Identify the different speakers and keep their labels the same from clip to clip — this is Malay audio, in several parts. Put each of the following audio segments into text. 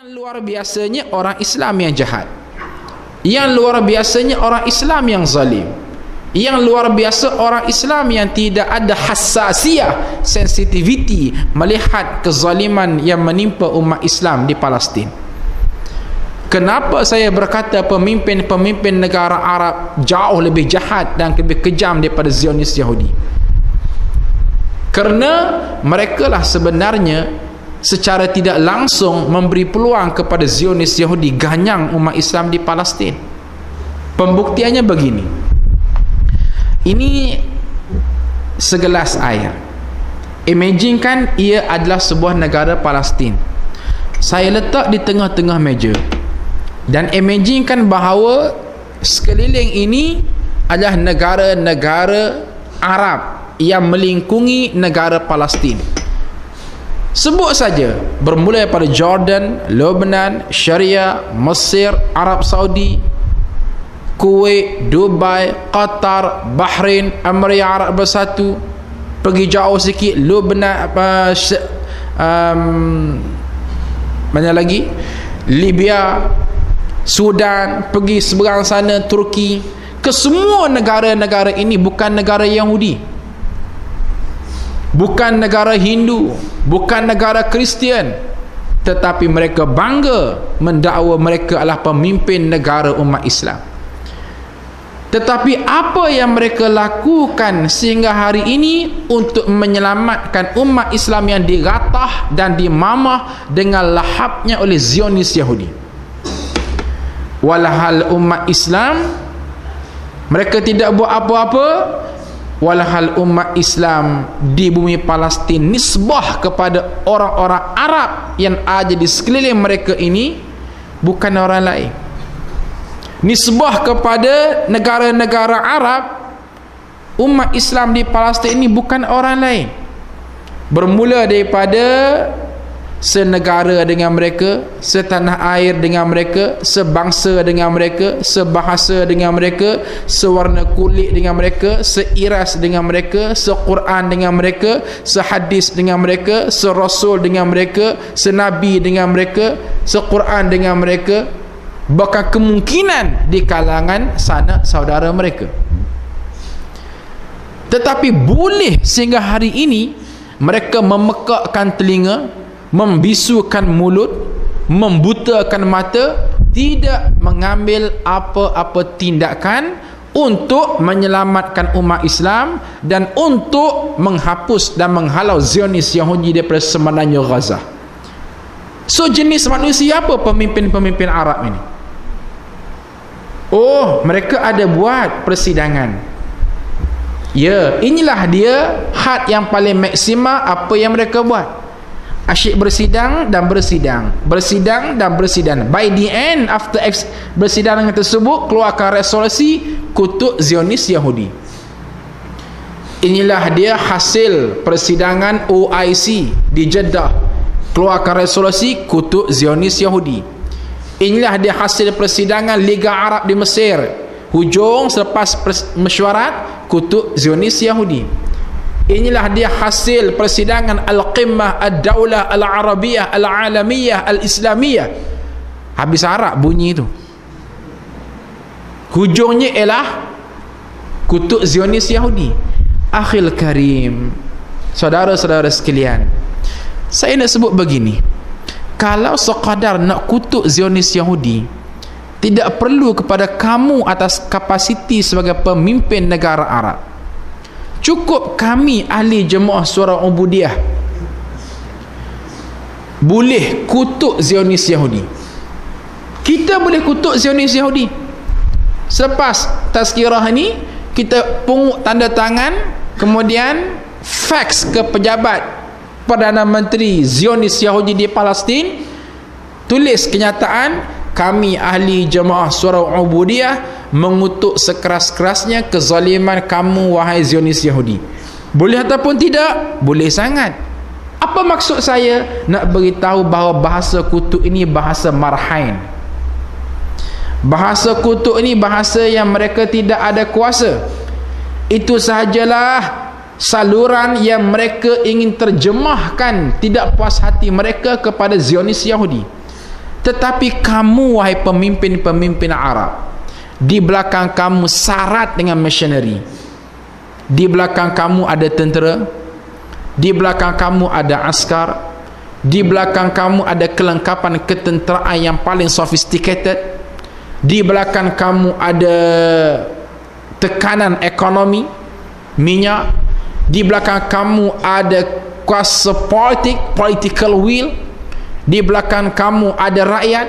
Speaker 1: Luar biasanya orang Islam yang jahat, yang luar biasanya orang Islam yang zalim, yang luar biasa orang Islam yang tidak ada hassasiyah, sensitivity melihat kezaliman yang menimpa umat Islam di Palestin. Kenapa saya berkata pemimpin-pemimpin negara Arab jauh lebih jahat dan lebih kejam daripada Zionis Yahudi? Kerana mereka lah sebenarnya secara tidak langsung memberi peluang kepada Zionis Yahudi ganyang umat Islam di Palestin. Pembuktiannya begini. Ini segelas air. Imagine kan ia adalah sebuah negara Palestin. Saya letak di tengah-tengah meja. Dan imagine kan bahawa sekeliling ini adalah negara-negara Arab yang melingkungi negara Palestin. Sebut saja, bermula daripada Jordan, Lebanon, Syria, Mesir, Arab Saudi, Kuwait, Dubai, Qatar, Bahrain, Emirat Arab Bersatu, pergi jauh sikit Lebanon, mana lagi, Libya, Sudan, pergi seberang sana Turki. Kesemua negara-negara ini bukan negara Yahudi, bukan negara Hindu, bukan negara Kristian, tetapi mereka bangga mendakwa mereka adalah pemimpin negara umat Islam. Tetapi apa yang mereka lakukan sehingga hari ini untuk menyelamatkan umat Islam yang diratah dan dimamah dengan lahapnya oleh Zionis Yahudi? Walhal umat Islam mereka tidak buat apa-apa, walhal umat Islam di bumi Palestin nisbah kepada orang-orang Arab yang ada di sekeliling mereka ini bukan orang lain. Nisbah kepada negara-negara Arab, umat Islam di Palestin ini bukan orang lain. Bermula daripada senegara dengan mereka, setanah air dengan mereka, sebangsa dengan mereka, sebahasa dengan mereka, sewarna kulit dengan mereka, seiras dengan mereka, sequran dengan mereka, sehadis dengan mereka, serasul dengan mereka, senabi dengan mereka, sequran dengan mereka, bahkan kemungkinan di kalangan sanak saudara mereka. Tetapi boleh sehingga hari ini mereka memekakkan telinga, membisukan mulut, membutakan mata, tidak mengambil apa-apa tindakan untuk menyelamatkan umat Islam dan untuk menghapus dan menghalau Zionis Yahudi daripada semenanjung Gaza. So jenis manusia apa pemimpin-pemimpin Arab ini? Oh, mereka ada buat persidangan. Ya, inilah dia had yang paling maksimal apa yang mereka buat. Asyik bersidang dan bersidang, bersidang dan bersidang. By the end, after bersidangan tersebut, keluarkan resolusi kutuk Zionis Yahudi. Inilah dia hasil persidangan OIC di Jeddah, keluarkan resolusi kutuk Zionis Yahudi. Inilah dia hasil persidangan Liga Arab di Mesir, hujung selepas mesyuarat kutuk Zionis Yahudi. Inilah dia hasil persidangan Al-Qimmah Ad-Daulah Al-Arabiyah Al-Alamiyah Al-Islamiyah. Habis Arab bunyi itu, hujungnya ialah kutuk Zionis Yahudi. Akhil Karim, saudara-saudara sekalian, saya nak sebut begini, kalau sekadar nak kutuk Zionis Yahudi, tidak perlu kepada kamu atas kapasiti sebagai pemimpin negara Arab. Cukup kami ahli jemaah suara ubudiyah boleh kutuk Zionis Yahudi. Kita boleh kutuk Zionis Yahudi. Selepas tazkirah ni, kita pungut tanda tangan, kemudian fax ke pejabat Perdana Menteri Zionis Yahudi di Palestin, tulis kenyataan kami ahli jemaah suara ubudiyah mengutuk sekeras-kerasnya kezaliman kamu wahai Zionis Yahudi. Boleh ataupun tidak? Boleh sangat. Apa maksud saya? Nak beritahu bahawa bahasa kutuk ini bahasa marhain. Bahasa kutuk ini bahasa yang mereka tidak ada kuasa. Itu sahajalah saluran yang mereka ingin terjemahkan tidak puas hati mereka kepada Zionis Yahudi. Tetapi kamu wahai pemimpin-pemimpin Arab, di belakang kamu syarat dengan missionary, di belakang kamu ada tentera, di belakang kamu ada askar, di belakang kamu ada kelengkapan ketenteraan yang paling sophisticated, di belakang kamu ada tekanan ekonomi, minyak, di belakang kamu ada kuasa politik, political will, di belakang kamu ada rakyat.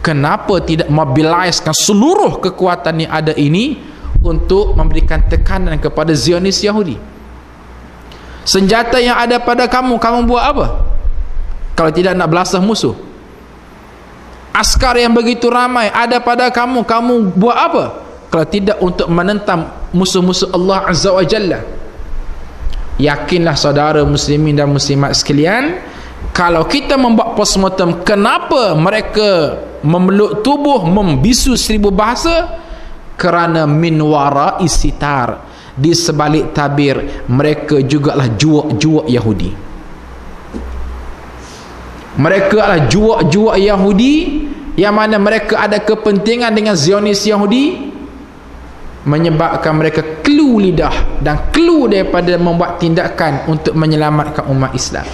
Speaker 1: Kenapa tidak mobiliskan seluruh kekuatan yang ada ini untuk memberikan tekanan kepada Zionis Yahudi? Senjata yang ada pada kamu buat apa kalau tidak nak belasah musuh? Askar yang begitu ramai ada pada kamu buat apa kalau tidak untuk menentang musuh-musuh Allah Azza wa Jalla? Yakinlah saudara muslimin dan muslimat sekalian, kalau kita membuat postmortem kenapa mereka memeluk tubuh, membisu 1000 bahasa, kerana min wara isitar, di sebalik tabir mereka jugalah juak-juak Yahudi. Mereka adalah juak-juak Yahudi, yang mana mereka ada kepentingan dengan Zionis Yahudi, menyebabkan mereka kelu lidah dan kelu daripada membuat tindakan untuk menyelamatkan umat Islam.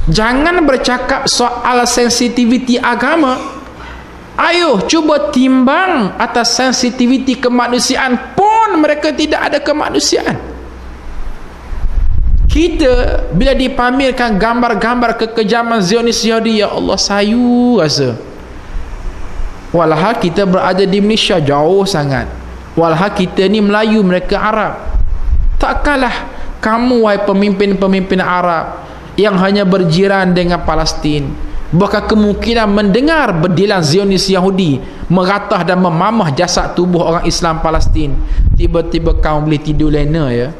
Speaker 1: Jangan bercakap soal sensitiviti agama. Ayo cuba timbang atas sensitiviti kemanusiaan pun mereka tidak ada kemanusiaan. Kita bila dipamerkan gambar-gambar kekejaman Zionis Yahudi, ya Allah sayu rasa. Walhal kita berada di Malaysia jauh sangat. Walhal kita ni Melayu, mereka Arab. Takkanlah kamu wahai pemimpin-pemimpin Arab yang hanya berjiran dengan Palestin, bahkan kemungkinan mendengar berdilan Zionis Yahudi meratah dan memamah jasad tubuh orang Islam Palestin, tiba-tiba kamu boleh tidur lena ya.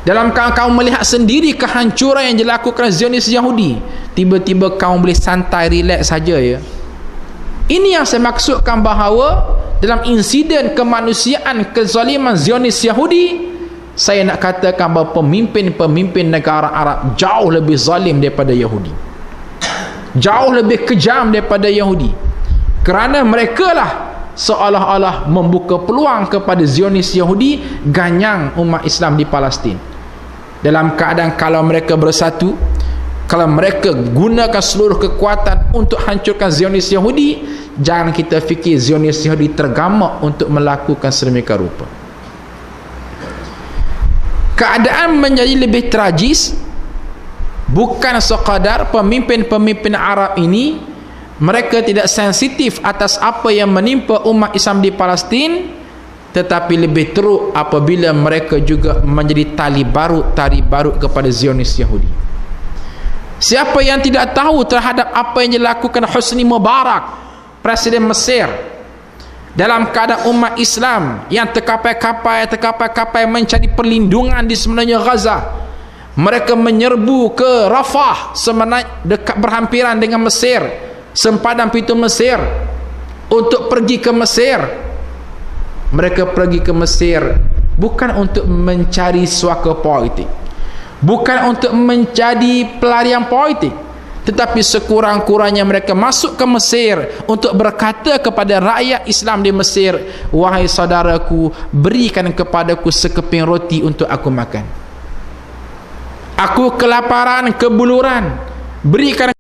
Speaker 1: Dalam kamu melihat sendiri kehancuran yang dilakukan Zionis Yahudi, tiba-tiba kamu boleh santai relax saja ya. Ini yang saya maksudkan, bahawa dalam insiden kemanusiaan kezaliman Zionis Yahudi, saya nak katakan bahawa pemimpin-pemimpin negara Arab jauh lebih zalim daripada Yahudi, jauh lebih kejam daripada Yahudi, kerana mereka lah seolah-olah membuka peluang kepada Zionis Yahudi ganyang umat Islam di Palestin. Dalam keadaan kalau mereka bersatu, kalau mereka gunakan seluruh kekuatan untuk hancurkan Zionis Yahudi, jangan kita fikir Zionis Yahudi tergamak untuk melakukan sedemikian rupa. Keadaan menjadi lebih tragis bukan sekadar pemimpin-pemimpin Arab ini mereka tidak sensitif atas apa yang menimpa umat Islam di Palestin, tetapi lebih teruk apabila mereka juga menjadi tali barut kepada Zionis Yahudi. Siapa yang tidak tahu terhadap apa yang dilakukan Hosni Mubarak, Presiden Mesir, dalam keadaan umat Islam yang terkapai mencari perlindungan di semenanjung Gaza, mereka menyerbu ke Rafah dekat berhampiran dengan Mesir, sempadan pintu Mesir, untuk pergi ke Mesir. Mereka pergi ke Mesir bukan untuk mencari suaka politik, bukan untuk menjadi pelarian politik, tetapi sekurang-kurangnya mereka masuk ke Mesir untuk berkata kepada rakyat Islam di Mesir, wahai saudaraku, berikan kepadaku sekeping roti untuk aku makan. Aku kelaparan, kebuluran, berikan